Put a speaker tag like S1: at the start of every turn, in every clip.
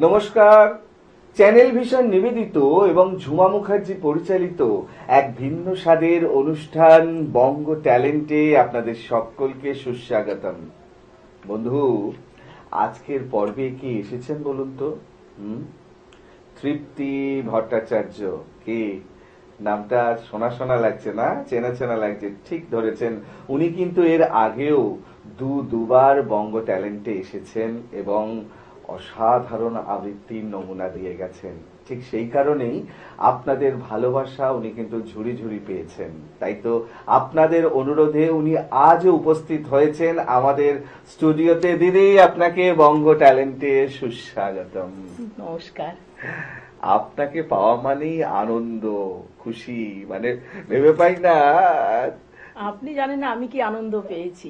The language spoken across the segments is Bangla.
S1: নমস্কার। চ্যানেল ভিশন নিবেদিত এবং ঝুমা মুখার্জি পরিচালিত এক ভিন্ন স্বাদের অনুষ্ঠান বঙ্গ ট্যালেন্টে আপনাদের সকলকে সুস্বাগতম। বন্ধু, আজকের পর্বে কি এসেছেন বলুন তো? তৃপ্তি ভট্টাচার্য। কি নামটা শোনা শোনা লাগছে না? চেনা চেনা লাগছে। ঠিক ধরেছেন, উনি কিন্তু এর আগেও দুবার বঙ্গ ট্যালেন্টে এসেছেন এবং অসাধারণ আবৃত্তির নমুনা দিয়ে গেছেন। ঠিক সেই কারণেই আপনাদের ভালোবাসা উনি কিন্তু ঝুড়ি ঝুড়ি পেয়েছেন। তাই তো আপনাদের অনুরোধে উনি আজও উপস্থিত হয়েছেন আমাদের স্টুডিওতে। দিদি, আপনাকে বঙ্গ ট্যালেন্টে সুস্বাগতম।
S2: নমস্কার।
S1: আপনাকে পাওয়া মানেই আনন্দ, খুশি, মানে ভেবে পাই না।
S2: আপনি জানেন না আমি কি আনন্দ পেয়েছি।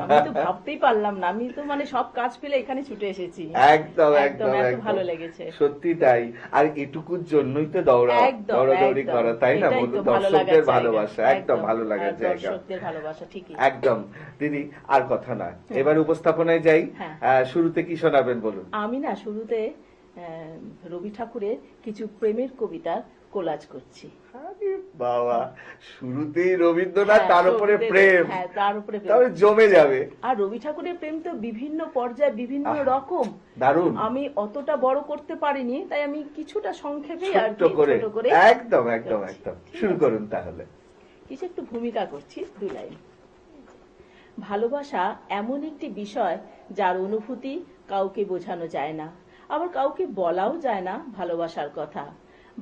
S2: আমি তো ভাবতেই পারলাম না। আমি তো সব কাজ ফেলে এখানে ছুটে এসেছি।
S1: একদম
S2: একদম
S1: একদম
S2: এত
S1: একদম
S2: ভালো লেগেছে।
S1: সত্যি তাই। আর এটুকুর জন্যই তো
S2: একদম
S1: দৌড়াদৌড়ি
S2: একদম
S1: করা, তাই না?
S2: এটাই
S1: বলুন,
S2: তো ভালো লাগার
S1: দর্শকদের
S2: জায়গা।
S1: ভালোবাসা, একদম ভালো লাগার জায়গা।
S2: দর্শকদের ভালোবাসা, ঠিকই।
S1: একদম। দিদি, আর কথা না, এবার উপস্থাপনায় যাই।
S2: হ্যাঁ।
S1: শুরুতে কি শোনাবেন বলুন?
S2: আমি না শুরুতে রবি ঠাকুরের কিছু প্রেমের কবিতা কোলাজ করছি।
S1: আরে বাবা, শুরুতেই রবীন্দ্রনাথ,
S2: হ্যাঁ,
S1: তার উপরে প্রেম।
S2: হ্যাঁ, তার উপরে প্রেম।
S1: তাহলে জমে যাবে।
S2: আর রবি ঠাকুরের প্রেম তো বিভিন্ন পর্যায়ে বিভিন্ন রকম।
S1: দারুণ।
S2: আমি অতটা বড় করতে পারিনি, তাই আমি কিছুটা সংক্ষেপে আর
S1: ছোট্ট
S2: কি
S1: করে,
S2: ছোট করে
S1: একদম একদম
S2: করছি।
S1: একদম
S2: ঠিক
S1: শুরু
S2: আছে?
S1: করুন তাহলে।
S2: কিছু একটু ভূমিকা করছি, 2 লাইন। ভালোবাসা এমন একটি বিষয় যার অনুভূতি কাউকে বোঝানো যায় না, আবার কাউকে বলাও যায় না ভালোবাসার কথা।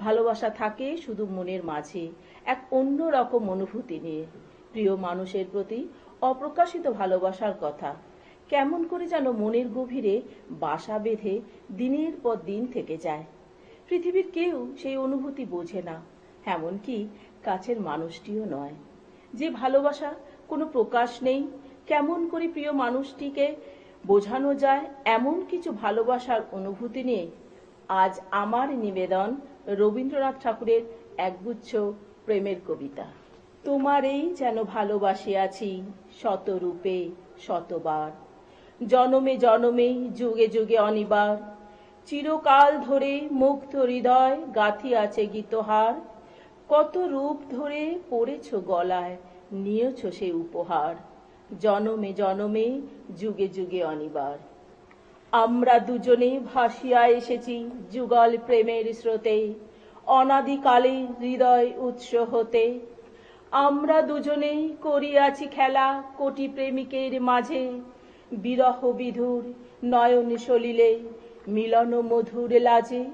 S2: ভালোবাসা থাকে শুধু মনের মাঝে, এক অন্য রকম অনুভূতি নিয়ে। প্রিয় মানুষের প্রতি অপ্রকাশিত ভালোবাসার কথা কেমন করে যেন মনের গভীরে বাসা বেঁধে দিনের পর দিন থেকে যায়। পৃথিবীর কেউ সেই অনুভূতি বোঝে না, এমনকি কাছের মানুষটিও নয়। যে ভালোবাসা কোনো প্রকাশ নেই, কেমন করে প্রিয় মানুষটিকে বোঝানো যায়, এমন কিছু ভালোবাসার অনুভূতি নিয়ে আজ আমার নিবেদন রবীন্দ্রনাথ ঠাকুরের একগুচ্ছ প্রেমের কবিতা। তোমারেই যেন ভালোবাসিয়াছি শতরূপে শতবার, জনমে জনমে যুগে যুগে অনিবার, চিরকাল ধরে মুগ্ধ হৃদয় গাঁথিয়াছে গীতহার, কত রূপ ধরে পড়েছ গলায় নিয়েছ সে উপহার, জনমে জনমে যুগে যুগে অনিবার। আমরা দুজনে ভাসিয়া এসেছি যুগল প্রেমের স্রোতে, অনাদিকালে হৃদয় উৎস হতে। আমরা দুজনেই করিয়াছি খেলা কোটি প্রেমিকের মাঝে, বিরহ বিধুর নয়ন সলিলে মিলন মধুর লাজে,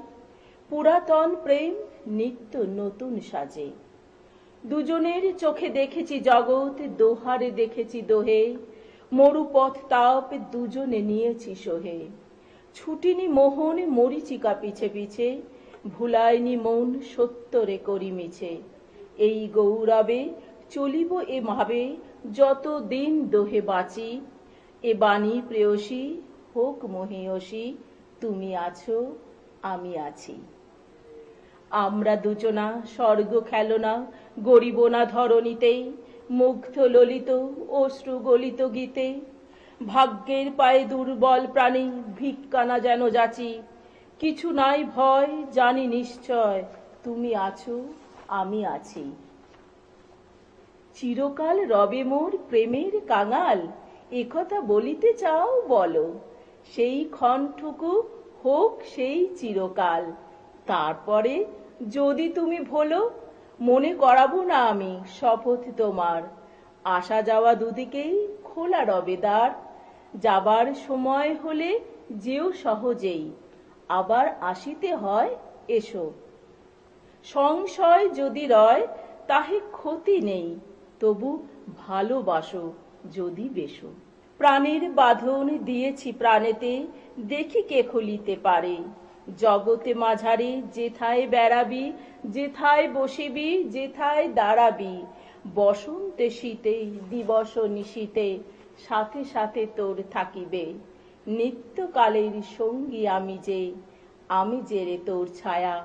S2: পুরাতন প্রেম নিত্য নতুন সাজে। দুজনের চোখে দেখেছি জগৎ, দোহারে দেখেছি দোহে, মরুপথ তাপ দুজনে নিয়েছি সোহে। ছুটিনি মোহন মরিচিকা পিছে পিছে, ভুলাইনি মন সত্যরে করি মিছে। এই গৌরবে চলিব এ ভাবে যত দিন দোহে বাঁচি, এ বাণী প্রেয়সী হোক মহিয়সী, তুমি আছো আমি আছি। আমরা দুজনা স্বর্গ খেলনা গড়িব না ধরণীতে, মুগ্ধ ললিত অশ্রু গলিত গীতে। ভাগ্যের পায়ে দুর্বল প্রাণী ভিক্ষানা যেন যাচি, কিছু নাই ভয় জানি নিশ্চয় তুমি আছো আমি আছি। চিরকাল রবে মোর প্রেমের কাঙাল, একথা বলিতে চাও বলো, সেই ক্ষণটুকু হোক সেই চিরকাল। তারপরে যদি তুমি ভোলো, মনে করাবো না আমি শপথ তোমার। আসা যাওয়া দুদিকেই খোলা রবে দ্বার, যাবার সময় হলে যেও সহজেই, আবার আসিতে হয় এসো। সংশয় যদি রয় তাহে ক্ষতি নেই, তবু ভালোবাসো যদি বেশো। প্রাণের বাঁধন দিয়েছি প্রাণেতে, দেখি কে খুলিতে পারে। জগতে মাঝারে যেথায় বেড়াবি, যেথায় বসিবি, যেথায় দাঁড়াবি, বসন্তে শীতে দিবস নিশীতে সাথে সাথে তোর থাকিবে। নিত্যকালের সঙ্গী আমি যে রে তোর ছায়া,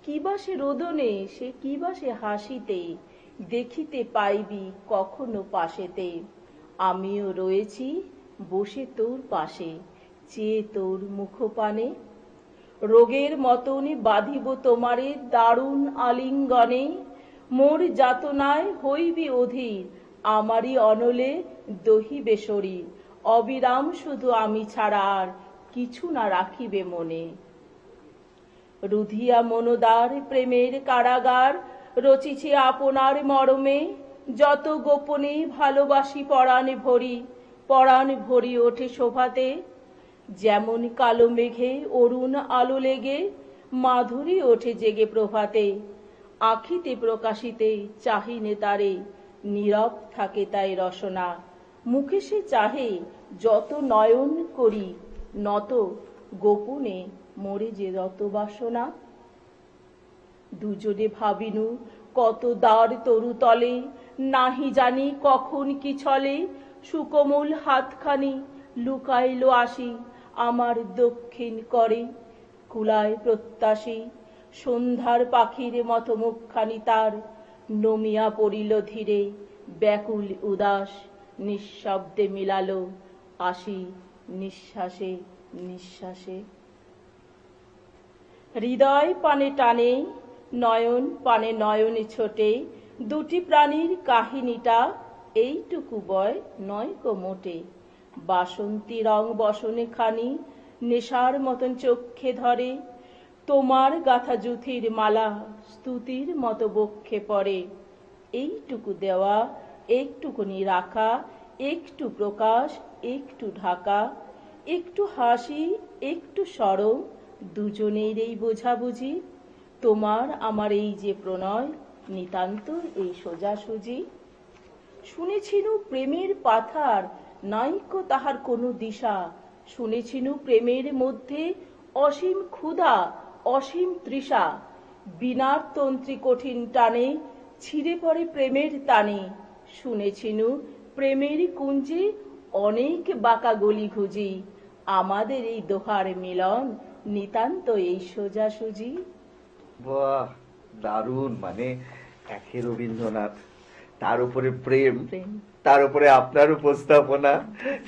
S2: কিবা সে রোদনে সে কিবা সে হাসিতে, দেখিতে পাইবি কখনো পাশেতে। আমিও রয়েছি বসে তোর পাশে, চেয়ে তোর মুখপানে। রোগের মতনই বাঁধিব তোমারে দারুণ আলিঙ্গনে, মোর যাতনায় হইবি অধীর, আমারই অনলে দহিবে শরীর, অবিরাম শুধু আমি ছাড়া আর কিছু না রাখিবে মনে। রুধিয়া মনোদার প্রেমের কারাগার রচিছে আপনার মরমে, যত গোপনে ভালোবাসি পরাণ ভরি ওঠে শোভাতে, যেমন কালো মেঘে অরুণ আলো লেগে মাধুরী ওঠে জেগে প্রভাতে, আখিতে প্রকাশিতে চাহিনে তারে, নীরব থাকে তাই রসনা, মুখে সে চাহে যত নয়ন করি নত, গোপনে মরে যে যত বাসনা। দুজনে ভাবিনু কত দ্বার তরু তলে, নাহি জানি কখন কি ছলে, সুকোমল হাতখানি লুকাইল আসি আমার দক্ষিণ করে, কুলায় প্রত্যাশী সন্ধ্যার পাখির মতো মুখখানি তার, নমিয়া পড়িল ধীরে ব্যাকুল উদাস, নিঃশব্দে মিলালো আসি নিঃশ্বাসে নিঃশ্বাসে। হৃদয় পানে টানে নয়ন পানে নয়নে ছোটে, দুটি প্রাণীর কাহিনীটা এইটুকু বয় নয় কো মোটে, বাসন্তী রং বসনে খানি নেশার মতন চক্ষে ধরে, তোমার গাথা জুথির মালা স্তুতির মতো বক্ষে পড়ে, এইটুকু দেওয়া একটুকুনি রাখা, একটু প্রকাশ একটু ঢাকা, একটু হাসি একটু সরম, দুজনের এই বোঝাবুঝি, তোমার আমার এই যে প্রণয় নিতান্ত এই সোজাসুজি। শুনেছিনু প্রেমের পাথার নাইকো তাহার কোনো দিশা, শুনেছিনু প্রেমের মধ্যে অসীম ক্ষুধা অসীম তৃষা, বিনার তন্ত্রী কঠিন টানে ছিঁড়ে পড়ে প্রেমের টানে, শুনেছিনু প্রেমের কুঞ্জে অনেক বাঁকা গলি ঘুজি, আমাদের এই দোহার মিলন নিতান্ত এই সোজাসুজি।
S1: বাহ, দারুণ! মানে একে রবীন্দ্রনাথ, তার উপরে প্রেম,
S2: প্রেম।
S1: তার উপরে আপনার উপস্থাপনা,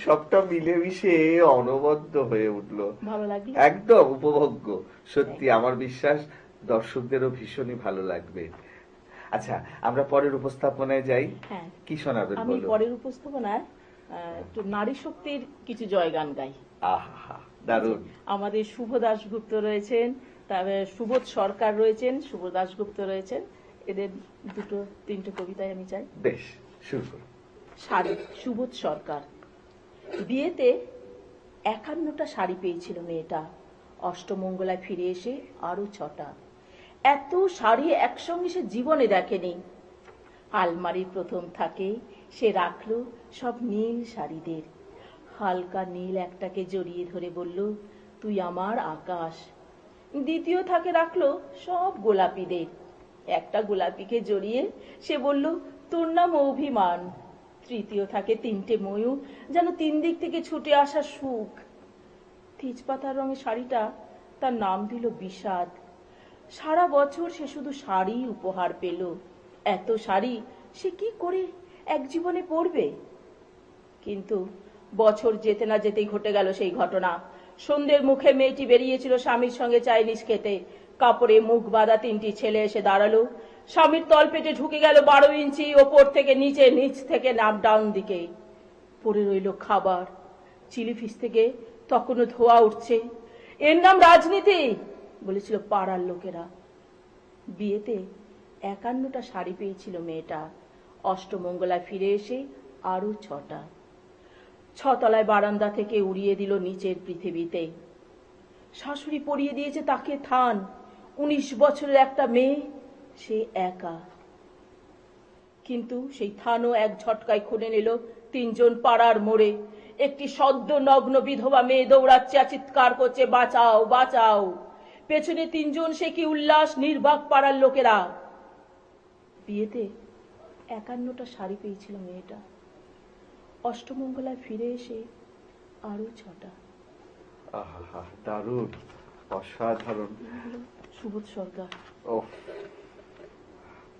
S1: সবটা মিলেমিশে অনবদ্য হয়ে উঠলো,
S2: ভালো লাগলো?
S1: একদম উপভোগ্য। সত্যি আমার বিশ্বাস দর্শকদেরও ভীষণই ভালো লাগবে। আচ্ছা, আমরা পরের উপস্থাপনায় যাই।
S2: হ্যাঁ,
S1: কি শোনাবেন
S2: আমি
S1: বলুন?
S2: পরের উপস্থাপনায় একটু নারী শক্তির কিছু জয়গান গাই।
S1: আহা, দারুণ!
S2: আমাদের শুভ দাশগুপ্ত রয়েছেন, তারপরে সুবোধ সরকার রয়েছেন, শুভ দাশগুপ্ত রয়েছেন, এদের দুটো তিনটে কবিতায় আমি চাই।
S1: বেশ, শুরু করুন।
S2: শাড়ি। সুবোধ সরকার। বিয়েতে 51টা শাড়ি পেয়েছিল মেয়েটা, অষ্টমঙ্গলায় ফিরে এসে আরো 6টা। এত শাড়ি একসঙ্গে সে জীবনে দেখেনি। আলমারির প্রথম থাকে সে রাখলো সব নীল শাড়িদের, হালকা নীল একটাকে জড়িয়ে ধরে বলল, তুই আমার আকাশ। দ্বিতীয় থাকে রাখলো সব গোলাপিদের, একটা গোলাপিকে জড়িয়ে সে বলল, তোর নাম অভিমান। তৃতীয় থাকে 3টে ময়ূর, যেন 3 দিক থেকে ছুটে আসা সুখ। তেজপাতার রঙের শাড়িটা তার নাম দিল বিষাদ। সারা বছর সে শুধু শাড়ি উপহার পেল, এত শাড়ি সে কি করে এক জীবনে পরবে? কিন্তু বছর যেতে না যেতেই ঘটে গেল সেই ঘটনা। সন্ধ্যের মুখে মেয়েটি বেরিয়েছিল স্বামীর সঙ্গে চাইনিজ খেতে, কাপড়ে মুখ বাঁধা 3টি ছেলে এসে দাঁড়ালো। স্বামীর তলপেটে ঢুকে গেল 12 ইঞ্চি, ওপর থেকে নিচে, নিচ থেকে নাম ডাউন দিকে পড়ে রইল খাবার। চিলি ফিস থেকে তখনও ধোয়া উঠছে। এর নাম রাজনীতি বলেছিল পাড়ার লোকেরা। বিয়েতে 51টা শাড়ি পেয়েছিল মেয়েটা, অষ্টমঙ্গলায় ফিরে এসে আরো 6টা। 6 তলায় বারান্দা থেকে উড়িয়ে দিল নিচের পৃথিবীতে। শাশুড়ি পরিয়ে দিয়েছে তাকে থান। 19 বছরের একটা মেয়ে, সে একা। কিন্তু সেই থানও এক ঝটকায় খুলে নিল 3 জন পাড়ার মোড়ে। একটি সদ্য নগ্ন বিধবা মেয়ে দৌড়াচ্ছে আর চিৎকার করছে, বাঁচাও বাঁচাও। পেছনে 3 জন, সে কি উল্লাস! নির্বাক পাড়ার লোকেরা। বিয়েতে 51টা শাড়ি পেয়েছিল মেয়েটা, অষ্টমঙ্গলায় ফিরে এসে আরো 6টা।
S1: আহা, দারুণ, অসাধারণ।
S2: সুবোধ সরকার।
S1: ও,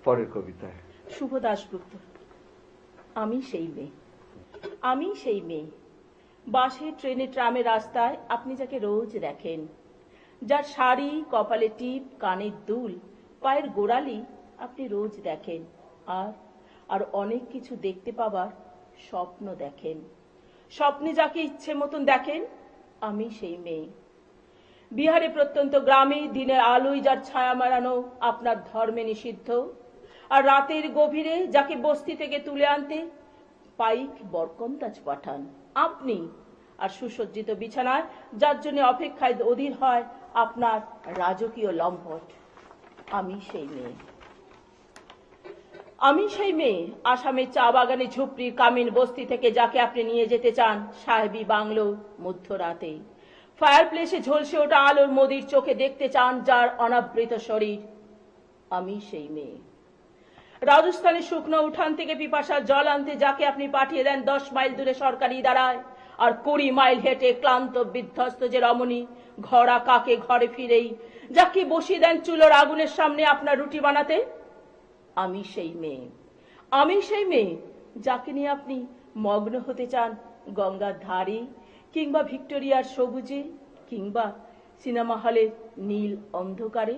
S1: পরের কবিতায়।
S2: শুভ দাশগুপ্ত। আমি সেই মেয়ে, আমি সেই মেয়ে। বাসে ট্রেনে ট্রামে রাস্তায় আপনি যাকে রোজ দেখেন, যার শাড়ি, কপালে টিপ, কানের দুল, পায়ের গোড়ালি আপনি রোজ দেখেন, আর আর অনেক কিছু দেখতে পাবার স্বপ্ন দেখেন। স্বপ্নে যাকে ইচ্ছে মতন দেখেন, আমি সেই মেয়ে। বিহারে প্রত্যন্ত গ্রামে দিনের আলোয় যার ছায়া মারানো আপনার ধর্মে নিষিদ্ধ, আর রাতের গভীরে যাকে বস্তি থেকে তুলে আনতে পাইক বরকন্দাজ পাঠান আপনি, আর সুসজ্জিত বিছানায় যার জন্য অপেক্ষায় অধীর হয় আপনার রাজকীয় লম্পট, আমি সেই মেয়ে। আমি সেই মেয়ে, আসামের চা বাগানে ঝুপড়ির কামিন বস্তি থেকে যাকে আপনি নিয়ে যেতে চান সাহেবী বাংলো মধ্যরাতে। ফায়ার প্লেসে ঝলসে ওঠা আলোর মোদির চোখে দেখতে চান যার অনাবৃত শরীর, আমি সেই মেয়ে। রাজস্থানের শুকনো উঠান থেকে পিপাসার জল আনতে যাকে আপনি পাঠিয়ে দেন 10 মাইল দূরে সরকারি দাঁড়ায়, আর 20 মাইল হেঁটে ক্লান্ত বিধ্বস্ত যে রমণী ঘরা কাকে ঘরে ফিরেই যাকে বসিয়ে দেন চুলোর আগুনের সামনে আপনার রুটি বানাতে, আমি সেই মেয়ে। আমি সেই মেয়ে যাকে নিয়ে আপনি মগ্ন হতে চান গঙ্গার ধারে, কিংবা ভিক্টোরিয়ার সবুজে, কিংবা সিনেমা হলের নীল অন্ধকারে,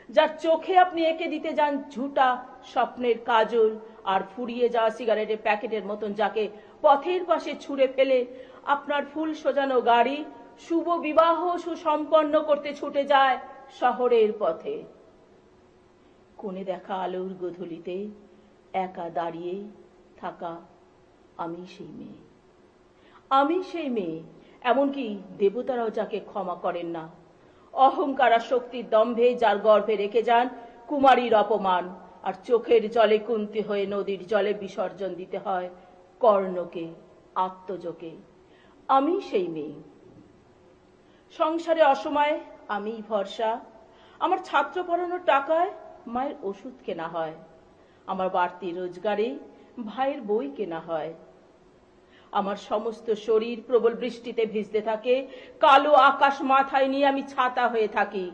S2: যার চোখে আপনি এঁকে দিতে যান ঝুটা স্বপ্নের কাজল, আর ফুরিয়ে যাওয়া সিগারেটের প্যাকেটের মতন যাকে পথের পাশে ছুঁড়ে ফেলে আপনার ফুল সোজানো গাড়ি শুভ বিবাহ সুসম্পন্ন করতে ছুটে যায় শহরের পথে। কোণে দেখা আলোর গোধূলিতে একা দাঁড়িয়ে থাকা আমি সেই মেয়ে। আমি সেই মেয়ে, এমনকি দেবতারাও যাকে ক্ষমা করেন না। অহংকার আর শক্তির দম্ভে যার গর্ভে রেখে যান কুমারীর অপমান, আর চোখের জলে কুন্তি হয়ে নদীর জলে বিসর্জন দিতে হয় কর্ণকে, আত্মজকে। আমি সেই মেয়ে। সংসারে অসময়ে আমিই ভরসা। আমার ছাত্র পড়ানোর টাকায় মায়ের ওষুধ কেনা হয়, আমার বাড়তি রোজগারে ভাইয়ের বই কেনা হয়। আমার সমস্ত শরীর প্রবল বৃষ্টিতে ভিজতে থাকে, কালো আকাশ মাথায় নিয়ে আমি ছাতা হয়ে থাকি,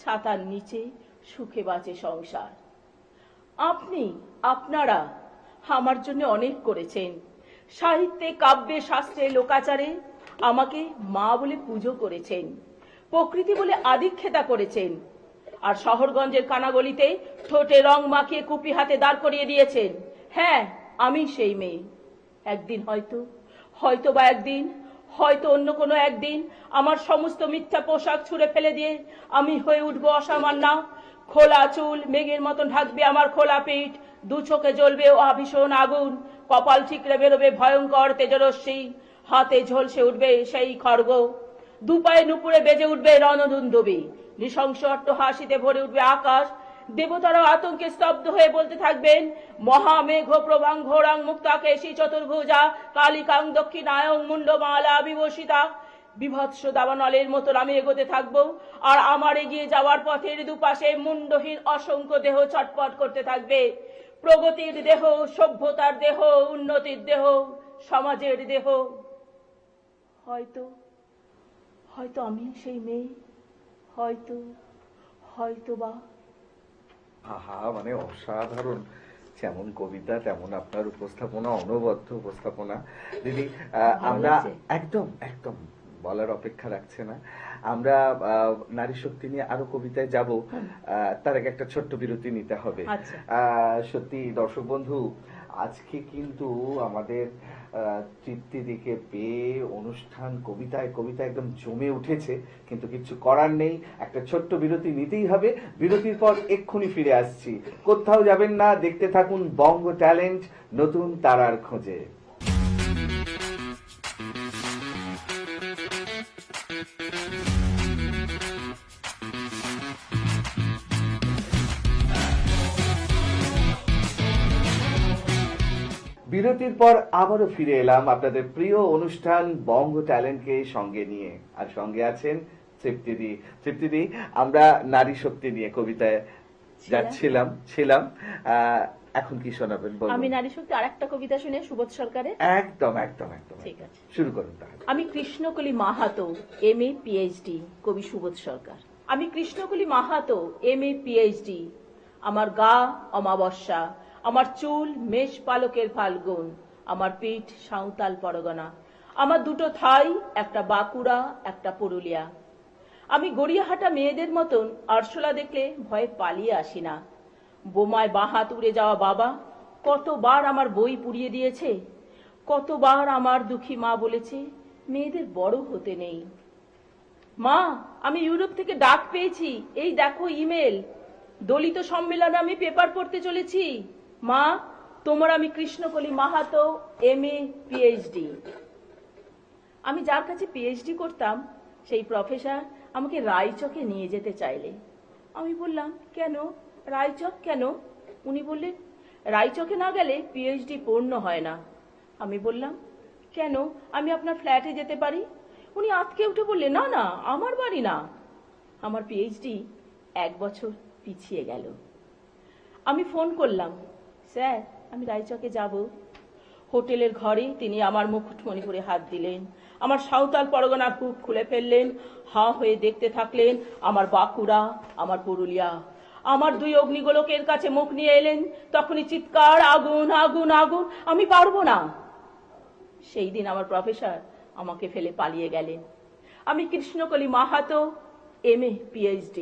S2: ছাতার নিচে সুখে বাঁচে সংসার। আপনি, আপনারা আমার জন্য অনেক করেছেন। সাহিত্যে, কাব্যে, শাস্ত্রে, লোকাচারে আমাকে মা বলে পুজো করেছেন, প্রকৃতি বলে আদিক্ষেতা করেছেন, আর শহরগঞ্জের কানাগলিতে ঠোঁটে রং মাখিয়ে কুপি হাতে দাঁড় করিয়ে দিয়েছেন। হ্যাঁ, আমি সেই মেয়ে। একদিন হয়তো বা একদিন, হয়তো অন্য কোনো একদিন আমার সমস্ত মিথ্যা পোশাক ছুঁড়ে ফেলে দিয়ে আমি হয়ে উঠবো অসামান্য। খোলা চুল মেঘের মতন ঢাকবে আমার খোলা পিঠ, দু চোখে জ্বলবে ও ভীষণ আগুন, কপাল ঠিকরে বেরোবে ভয়ঙ্কর তেজরশ্মি, হাতে ঝলসে উঠবে সেই খড়গ, দুপায়ে নুপুরে বেজে উঠবে রণদুন্দুবি, নৃশংস অট্টহাসিতে ভরে উঠবে আকাশ। দেবতারাও আতঙ্কে স্তব্ধ হয়ে বলতে থাকবেন, মহামেঘ প্রভাং ঘোরাং মুক্তাকেশী চতুর্ভুজা কালিকাং দক্ষিণায়ং মুন্ডমালা বিভূষিতা। বিভৎস দাবানলের মতন আমি এগোতে থাকবো, আর আমার এগিয়ে যাওয়ার পথের দুপাশে মুন্ডহীন অসংখ্য দেহ ছটপট করতে থাকবে। প্রগতির দেহ, সভ্যতার দেহ, উন্নতির দেহ, সমাজের দেহ। হয়তো আমি সেই মেয়ে, হয়তো বা।
S1: আহা, মানে অসাধারণ। যেমন কবিতা তেমন আপনার উপস্থাপনা, অনবদ্য উপস্থাপনা। দিদি, আমরা একদম একদম বলার অপেক্ষা রাখছে না। আমরা নারী শক্তি নিয়ে আরো কবিতায় যাব, তার আগে একটা ছোট্ট বিরতি নিতে হবে। সত্যি দর্শক বন্ধু, আজকে কিন্তু আমাদের তৃপ্তিদিকে পেয়ে অনুষ্ঠান কবিতায় একদম জমে উঠেছে, কিন্তু কিছু করার নেই, একটা ছোট্ট বিরতি নিতেই হবে। বিরতির পর এক্ষুনি ফিরে আসছি, কোথাও যাবেন না, দেখতে থাকুন বঙ্গ ট্যালেন্ট, নতুন তারার খোঁজে। বিরতির পর আবারও ফিরে এলাম আপনাদের প্রিয় অনুষ্ঠান বঙ্গ ট্যালেন্টকে সঙ্গে নিয়ে, আর সঙ্গে আছেন তৃপ্তিদি। তৃপ্তিদি, আমরা নারী শক্তি নিয়ে কবিতায় ছিলাম, এখন কি শোনাবেন?
S2: আমি নারী শক্তি আরেকটা কবিতা শুনে সুবোধ সরকারের।
S1: একদম, ঠিক আছে, শুরু করুন তাহলে।
S2: আমি কৃষ্ণকলি মাহাতো, MA PhD, কবি সুবোধ সরকার। আমি কৃষ্ণকলি মাহাতো, MA PhD। আমার গা অমাবস্যা, আমার চুল মেষ পালকের ফাল্গুন, আমার পিঠ সাঁওতাল পরগনা, আমার দুটো থাই, একটা বাঁকুড়া একটা পুরুলিয়া। আমি গড়িয়াহাটা মেয়েদের মতন আরশোলা দেখলে ভয়ে পালিয়ে আসি না। বোমায় বাঁ হাত উড়ে যাওয়া বাবা কতবার আমার বই পুড়িয়ে দিয়েছে, কতবার আমার দুঃখী মা বলেছে মেয়েদের বড় হতে নেই। মা, আমি ইউরোপ থেকে ডাক পেয়েছি, এই দেখো ইমেল। দলিত সম্মেলনে আমি পেপার পড়তে চলেছি। মা, তোমার আমি কৃষ্ণকলি মাহাতো, MA PhD। আমি যার কাছে পিএইচডি করতাম সেই প্রফেসর আমাকে রায়চকে নিয়ে যেতে চাইলে। আমি বললাম, কেন রায়চক কেন? উনি বললেন, রায়চকে না গেলে পিএইচডি পূর্ণ হয় না। আমি বললাম, কেন, আমি আপনার ফ্ল্যাটে যেতে পারি? উনি আঁতকে উঠে বললেন, না না, আমার বাড়ি না। আমার পিএইচডি 1 বছর পিছিয়ে গেল। আমি ফোন করলাম, স্যার আমি রায়চকে যাব। হোটেলের ঘরে তিনি আমার মুকুটমণিপুরে হাত দিলেন, আমার সাঁওতাল পরগনার বুক খুলে ফেললেন, হাঁ হয়ে দেখতে থাকলেন আমার বাঁকুড়া, আমার পুরুলিয়া। আমার 2 অগ্নিগোলকের কাছে মুখ নিয়ে এলেন, তখনই চিৎকার, আগুন আগুন আগুন, আমি পারবো না। সেই দিন আমার প্রফেসর আমাকে ফেলে পালিয়ে গেলেন। আমি কৃষ্ণকলি মাহাতো, MA PhD।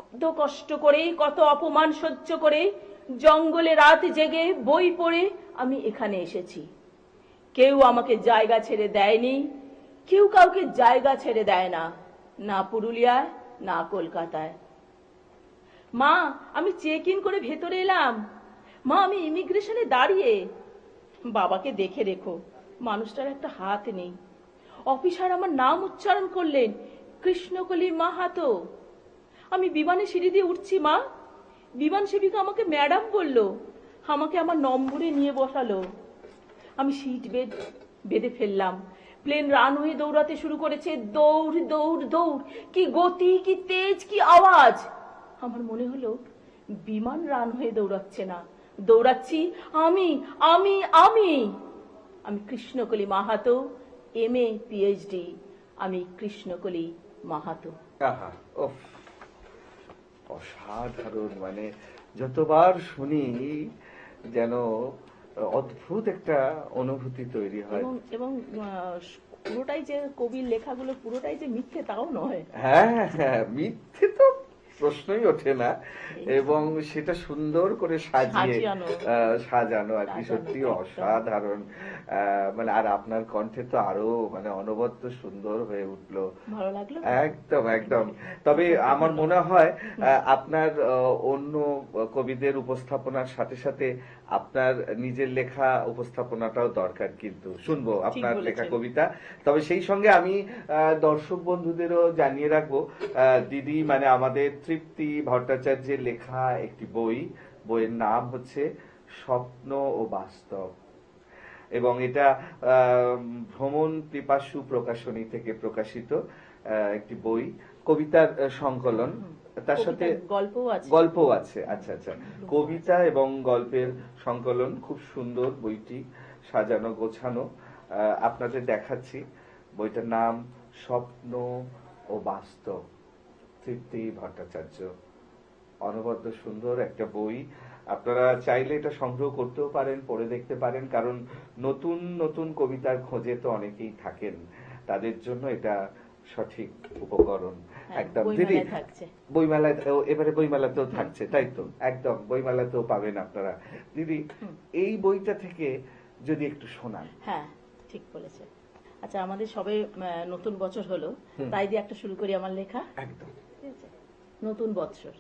S2: কত কষ্ট করে, কত অপমান সহ্য করে, জঙ্গলে রাত জেগে বই পড়ে আমি এখানে এসেছি। কেউ আমাকে জায়গা ছেড়ে দেয়নি, কেউ কাউকে জায়গা ছেড়ে দেয় না, না পুরুলিয়ায় না কলকাতায়। মা, আমি চেক ইন করে ভেতরে এলাম। মা, আমি ইমিগ্রেশনে দাঁড়িয়ে। বাবাকে দেখে রেখো, মানুষটার একটা হাত নেই। অফিসার আমার নাম উচ্চারণ করলেন, কৃষ্ণকলি মাহাতো। আমি বিমানে সিঁড়ি দিয়ে উঠছি মা, বিমান সেবিকা আমাকে ম্যাডাম বলল, আমাকে আমার নম্বরে নিয়ে বসালো। আমি সিট বেঁধে ফেললাম। প্লেন রানওয়ে দৌড়াতে শুরু করেছে, দৌড় দৌড় দৌড়, কি গতি, কি তেজ, কি আওয়াজ। আমার মনে হলো বিমান রানওয়ে দৌড়াচ্ছে না, দৌড়াচ্ছি আমি আমি আমি আমি কৃষ্ণকলি মাহাতো, MA PhD। আমি কৃষ্ণকলি মাহাতো।
S1: আহা, উফ, অসাধারণ। মানে যতবার শুনি যেন অদ্ভুত একটা অনুভূতি তৈরি হয়।
S2: এবং এবং পুরোটাই যে কবির লেখাগুলো পুরোটাই যে মিথ্যে তাও নয়।
S1: হ্যাঁ হ্যাঁ, মিথ্যে তো প্রশ্নই ওঠে না, এবং সেটা সুন্দর করে সাজিয়ে
S2: সাজানো।
S1: সাজানো আর কি,
S2: সাজানো,
S1: সত্যি
S2: একদম।
S1: অসাধারণ। মানে আর আপনার কণ্ঠে তো আরো মানে অনবদ্য সুন্দর হয়ে উঠলো।
S2: ভালো লাগলো।
S1: একদম একদম। তবে আমার মনে হয় আপনার অন্য কবিদের উপস্থাপনার সাথে সাথে আপনার নিজের লেখা উপস্থাপনাটাও দরকার, কিন্তু শুনবো আপনার
S2: বলেছেন।
S1: লেখা কবিতা। তবে সেই সঙ্গে আমি দর্শক বন্ধুদেরও জানিয়ে রাখবো, দিদি মানে আমাদের তৃপ্তি ভট্টাচার্যের লেখা একটি বই, বইয়ের নাম হচ্ছে স্বপ্ন ও বাস্তব, এবং এটা ভ্রমণ পিপাসু প্রকাশনী থেকে প্রকাশিত একটি বই, কবিতার সংকলন, তার সাথে
S2: গল্পও আছে।
S1: গল্পও আছে। আচ্ছা আচ্ছা, কবিতা এবং গল্পের সংকলন, খুব সুন্দর বইটি, সাজানো গোছানো। আপনাদের দেখাচ্ছি, বইটার নাম স্বপ্ন ও বাস্তব, তৃপ্তি ভট্টাচার্য। অনবদ্য সুন্দর একটা বই। আপনারা চাইলে এটা সংগ্রহ করতেও পারেন, পড়ে দেখতে পারেন, কারণ নতুন নতুন কবিতার খোঁজে তো অনেকেই থাকেন, তাদের জন্য এটা সঠিক উপকরণ। একদম দিদি,
S2: বইমেলায় থাকছে।
S1: বইমেলায় এবারে বইমেলাতেও থাকছে, তাই তো? একদম বইমেলাতেও পাবেন আপনারা। দিদি, এই বইটা থেকে যদি একটু শোনান।
S2: হ্যাঁ, ঠিক বলেছে। আচ্ছা, আমাদের সবে নতুন বছর হলো, তাই দিয়ে একটা শুরু করি আমার লেখা।
S1: একদম।
S2: ঠিক আছে? নতুন বৎসর,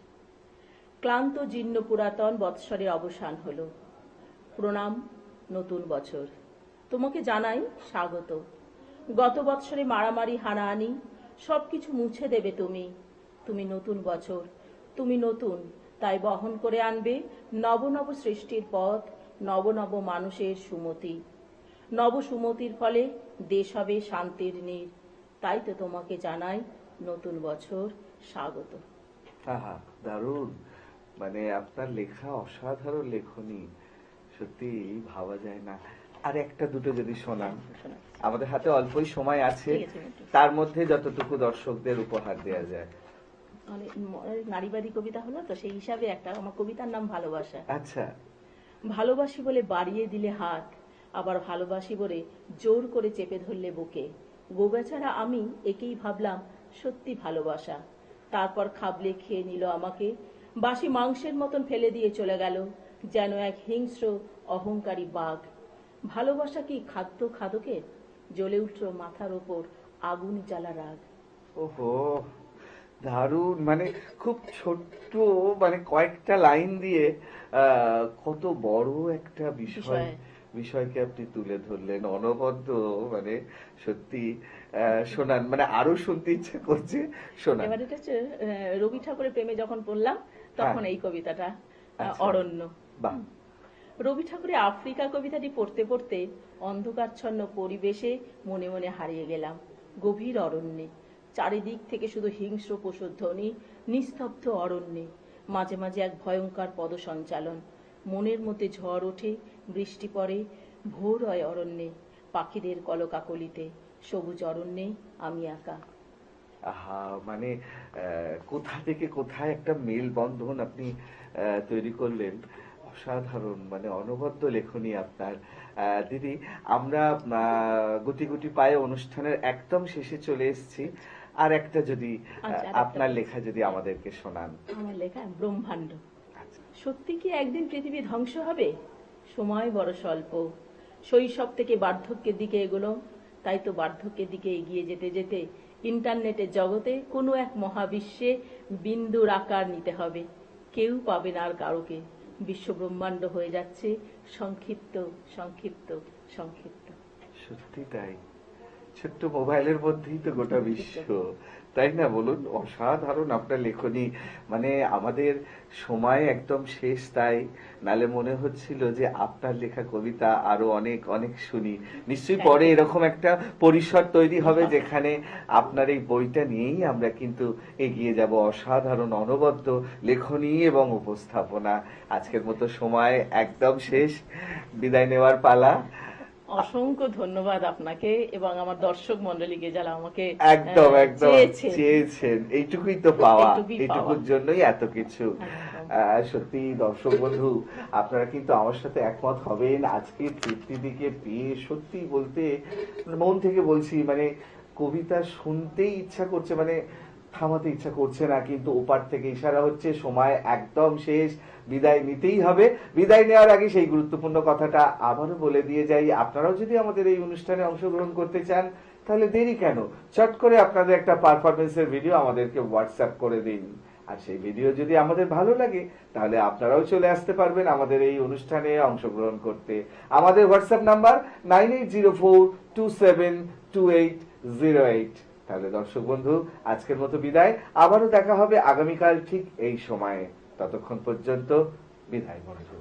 S2: ক্লান্ত জীর্ণ পুরাতন বৎসরের অবসান হলো। প্রণাম নতুন বছর, তোমাকে জানাই স্বাগত। গত বৎসরে মারামারি হানাহানি সবকিছু মুছে দেবে তুমি। তুমি নতুন বছর, তুমি নতুন, তাই বহন করে আনবে নব নব সৃষ্টির পথ, নব নব মানুষের সুমতি। নব সুমতির ফলে দেশ হবে শান্তির নীড়। তাই তো তোমাকে জানাই নতুন বছর স্বাগত।
S1: আহা, দারুণ। মানে আপনার লেখা অসাধারণ লেখনী, সত্যি ভাবা যায় না। আর একটা দুটো যদি শোনান, আমাদের হাতে অল্পই সময় আছে,
S2: ঠিক আছে, একটু।
S1: তার মধ্যে যতটুকু দর্শকদের উপহার দেওয়া যায়।
S2: অনেক নারীবাদী কবিতা হলো তো, সেই হিসাবে একটা, আমার কবিতার নাম ভালোবাসা।
S1: আচ্ছা।
S2: ভালোবাসি বলে বাড়িয়ে দিলে হাত, আবার ভালোবাসি বলে জোর করে চেপে ধরলে বুকে। গো বেচারা আমি একেই ভাবলাম সত্যি ভালোবাসা। তারপর খাবলে খেয়ে নিল আমাকে, বাসি মাংসের মতন ফেলে দিয়ে চলে গেল, যেন এক হিংস্র অহংকারী বাঘ। ভালোবাসা কি খাদ্য খাদকের? জ্বলে উঠল মাথার ওপর আগুন জ্বালা রাগ।
S1: ওহো, দারুণ, মানে খুব ছোট্ট, মানে কয়েকটা লাইন দিয়ে কত বড় একটা বিষয়, বিষয়কে আপনি তুলে ধরলেন অনবদ্য। মানে সত্যি শোনান, মানে আরো শুনতে ইচ্ছে করছে, শোনান।
S2: এবার এটা হচ্ছে রবি ঠাকুরের প্রেমে যখন পড়লাম তখন
S1: হ্যাঁ।
S2: এই কবিতাটা,
S1: আচ্ছা।
S2: অরণ্য।
S1: বাহ।
S2: রবি ঠাকুরের আফ্রিকা কবিতাটি পড়তে পড়তে অন্ধকারচ্ছন্ন পরিবেশে মনে মনে হারিয়ে গেলাম গভীর অরণ্যে। চারিদিক থেকে শুধু হিংস্র পশুধ্বনি, নিস্তব্ধ অরণ্যে। মাঝে মাঝে এক ভয়ঙ্কর পদসঞ্চালন। মনের মধ্যে ঝড় ওঠে, বৃষ্টি পড়ে, ভোর হয় অরণ্যে, পাখিদের কলকাকলিতে। সবুজ অরণ্যে আমি একা।
S1: আহা, মানে কোথা থেকে কোথায় একটা মেলবন্ধন আপনি তৈরি করলেন। অসাধারণ, মানে অনবদ্য লেখনী আপনার। দিদি, আমরা গুটি গুটি পায়ে অনুষ্ঠানের একদম শেষে চলে এসেছি। আর একটা যদি
S2: আচ্ছা, আরেকটা
S1: আপনার
S2: বলছি।
S1: লেখা যদি আমাদেরকে শোনান।
S2: আমার লেখা ব্রহ্মাণ্ড।
S1: আচ্ছা।
S2: সত্যি কি একদিন পৃথিবী ধ্বংস হবে? সময় বড় স্বল্প। শৈশব থেকে বার্ধক্যের দিকে এগোলো, তাই তো বার্ধক্যের দিকে এগিয়ে যেতে যেতে ইন্টারনেটের জগতে কোনো এক মহাবিশ্বে বিন্দুর আকার নিতে হবে। কেউ পাবে না আর কারোকে। বিশ্বব্রহ্মাণ্ড হয়ে যাচ্ছে সংক্ষিপ্ত, সংক্ষিপ্ত, সংক্ষিপ্ত।
S1: সত্যি তাই, ছোট্ট মোবাইলের মধ্যেই তো গোটা বিশ্ব, তাই না? বলুন, অসাধারণ আপনার লেখনী। মানে আমাদের সময় একদম শেষ, তাই নালে মনে হচ্ছিল যে আপনার লেখা কবিতা আরো অনেক অনেক শুনি। নিশ্চয়ই পরে এরকম একটা পরিসর তৈরি হবে যেখানে আপনার এই বইটা নিয়েই আমরা কিন্তু এগিয়ে যাব। অসাধারণ অনবদ্য লেখনী এবং উপস্থাপনা। আজকের মতো সময় একদম শেষ, বিদায় নেওয়ার পালা।
S2: অসংখ্য ধন্যবাদ আপনাকে এবং আমার দর্শক মন্ডলীকে যারা আমাকে
S1: একদম একদম
S2: চেয়েছেন।
S1: চেয়েছেন, এইটুকুই তো পাওয়া,
S2: এইটুকুই পাওয়া।
S1: এইটুকুর জন্যই এত কিছু।
S2: একদম।
S1: সত্যি দর্শক বন্ধু, আপনারা কিন্তু আমার সাথে একমত হবেন। আজকে তৃপ্তিদিকে পেয়ে সত্যি বলতে মন থেকে বলছি, মানে কবিতা শুনতেই ইচ্ছা করছে, মানে থামাতে ইচ্ছা করছে না, কিন্তু ওপার থেকে ইশারা হচ্ছে সময় একদম শেষ, বিদায় নিতেই হবে। বিদায় নেওয়ার আগে সেই গুরুত্বপূর্ণ কথাটা আবারও বলে দিয়ে যাই, আপনারাও যদি আমাদের এই অনুষ্ঠানে অংশগ্রহণ করতে চান তাহলে দেরি কেন, চট করে আপনাদের একটা পারফরমেন্সের ভিডিও আমাদেরকে হোয়াটসঅ্যাপ করে দিন। আর সেই ভিডিও যদি আমাদের ভালো লাগে তাহলে আপনারাও চলে আসতে পারবেন আমাদের এই অনুষ্ঠানে অংশগ্রহণ করতে। আমাদের হোয়াটসঅ্যাপ নাম্বার 9804272808। তাহলে দর্শক বন্ধু, আজকের মতো বিদায়। আবারও দেখা হবে আগামীকাল ঠিক এই সময়ে। ততক্ষণ পর্যন্ত বিদায় বন্ধু।